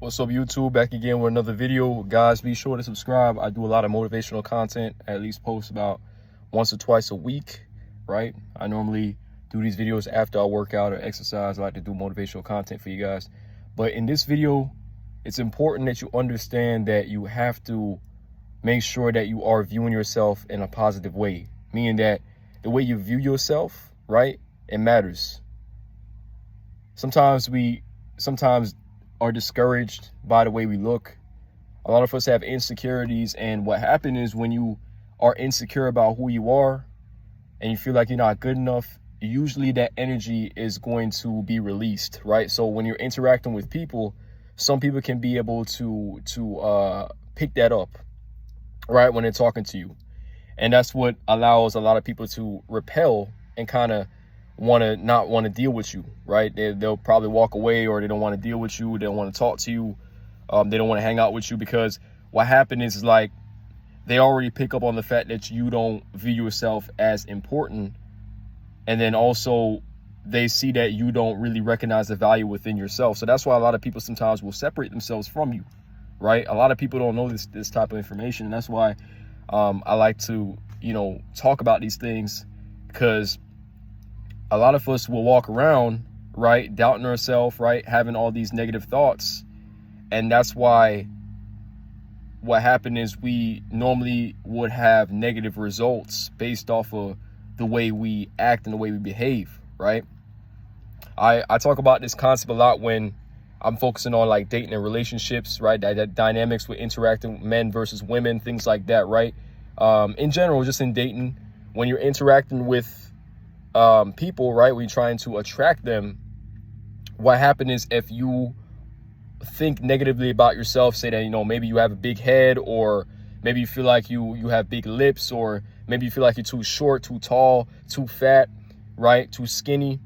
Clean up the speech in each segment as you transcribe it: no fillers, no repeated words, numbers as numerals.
What's up, YouTube? Back again with another video. Guys, be sure to subscribe. I do a lot of motivational content. I at least post about once or twice a week, right? I normally do these videos after I work out or exercise. I like to do motivational content for you guys. But in this video, it's important that you understand that you have to make sure that you are viewing yourself in a positive way. Meaning that the way you view yourself, right? It matters. Sometimes are discouraged by the way we look. A lot of us have insecurities, and what happens is when you are insecure about who you are and you feel like you're not good enough, usually that energy is going to be released, right? So when you're interacting with people, some people can be able to pick that up, right, when they're talking to you. And that's what allows a lot of people to repel and kind of not want to deal with you, right? They'll probably walk away, or they don't want to deal with you. They don't want to talk to you. They don't want to hang out with you, because what happened is like they already pick up on the fact that you don't view yourself as important. And then also they see that you don't really recognize the value within yourself. So that's why a lot of people sometimes will separate themselves from you, right? A lot of people don't know this type of information. And that's why I like to, talk about these things, because a lot of us will walk around, right, doubting ourselves, right, having all these negative thoughts. And that's why what happened is we normally would have negative results based off of the way we act and the way we behave, right? I talk about this concept a lot when I'm focusing on like dating and relationships, right? That dynamics with interacting with men versus women, things like that, right? In general, just in dating, when you're interacting with people, right, when you're trying to attract them, what happens is if you think negatively about yourself, say that, maybe you have a big head, or maybe you feel like you have big lips, or maybe you feel like you're too short, too tall, too fat, right, too skinny,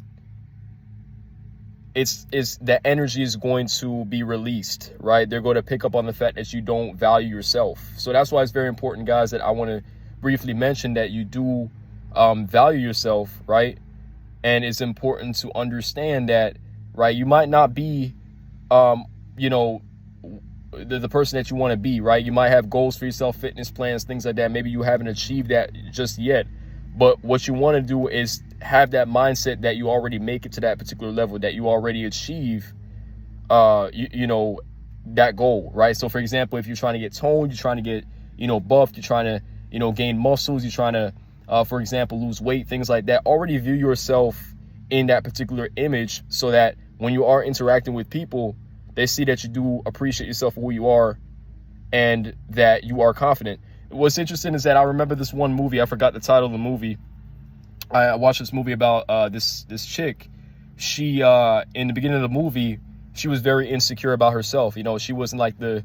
it's that energy is going to be released, right? They're going to pick up on the fact that you don't value yourself. So that's why it's very important, guys, that I want to briefly mention that you do value yourself, right? And it's important to understand that, right, you might not be the person that you want to be, right? You might have goals for yourself, fitness plans, things like that. Maybe you haven't achieved that just yet, but what you want to do is have that mindset that you already make it to that particular level, that you already achieve that goal, right? So for example, if you're trying to get toned, you're trying to get buffed, you're trying to gain muscles, you're trying to for example, lose weight, things like that, already view yourself in that particular image, so that when you are interacting with people, they see that you do appreciate yourself for who you are and that you are confident. What's interesting is that I remember this one movie, I forgot the title of the movie. I watched this movie about this chick. She in the beginning of the movie, she was very insecure about herself. She wasn't like the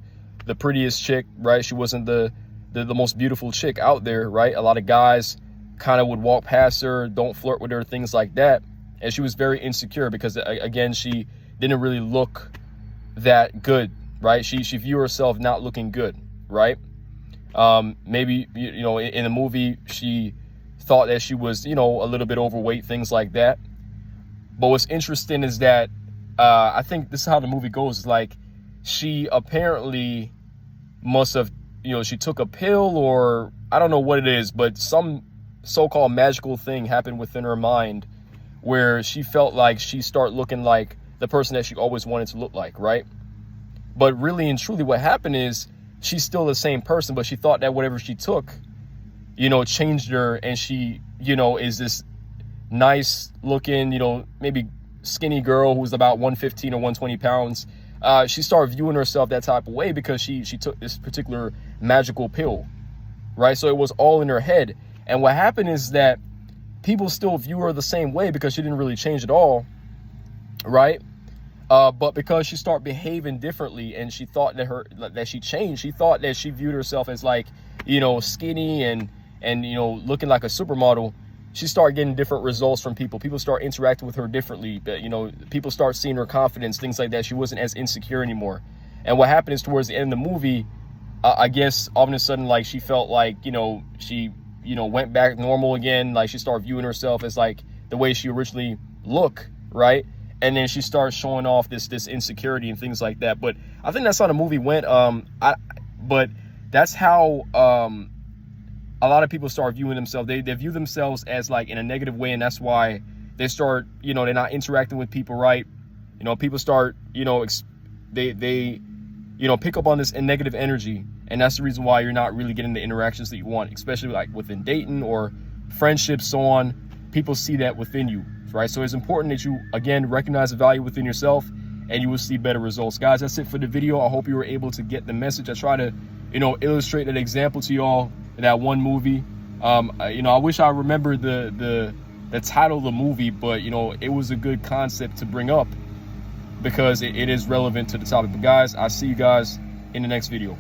prettiest chick, right? She wasn't the most beautiful chick out there, right? A lot of guys kind of would walk past her, don't flirt with her, things like that. And she was very insecure because, again, she didn't really look that good, right? She viewed herself not looking good, right? Maybe, in the movie, she thought that she was, a little bit overweight, things like that. But what's interesting is that I think this is how the movie goes. It's like she apparently must have, she took a pill, or I don't know what it is, but some so-called magical thing happened within her mind where she felt like she started looking like the person that she always wanted to look like, right? But really and truly what happened is she's still the same person, but she thought that whatever she took, changed her, and she, is this nice looking, maybe skinny girl who's about 115 or 120 pounds. She started viewing herself that type of way because she took this particular magical pill, right? So it was all in her head. And what happened is that people still view her the same way because she didn't really change at all, right? But because she started behaving differently, and she thought that she changed, she thought that she viewed herself as like, skinny and looking like a supermodel. She started getting different results from people. People start interacting with her differently. But, people start seeing her confidence, things like that. She wasn't as insecure anymore. And what happened is towards the end of the movie, I guess all of a sudden, like, she felt like, she went back normal again. Like, she started viewing herself as like the way she originally looked, right? and then she starts showing off this insecurity and things like that. But I think that's how the movie went. But that's how a lot of people start viewing themselves. They view themselves as like in a negative way, and that's why they start, you know, they're not interacting with people right. You know, people start, you know, they you know, pick up on this negative energy, and that's the reason why you're not really getting the interactions that you want, especially like within dating or friendships, so on. People see that within you, right? So it's important that you, again, recognize the value within yourself, and you will see better results. Guys, that's it for the video. I hope you were able to get the message. I try to, you know, illustrate an example to y'all in that one movie. You know, I wish I remembered the title of the movie, but, you know, it was a good concept to bring up because it is relevant to the topic. But guys, I'll see you guys in the next video.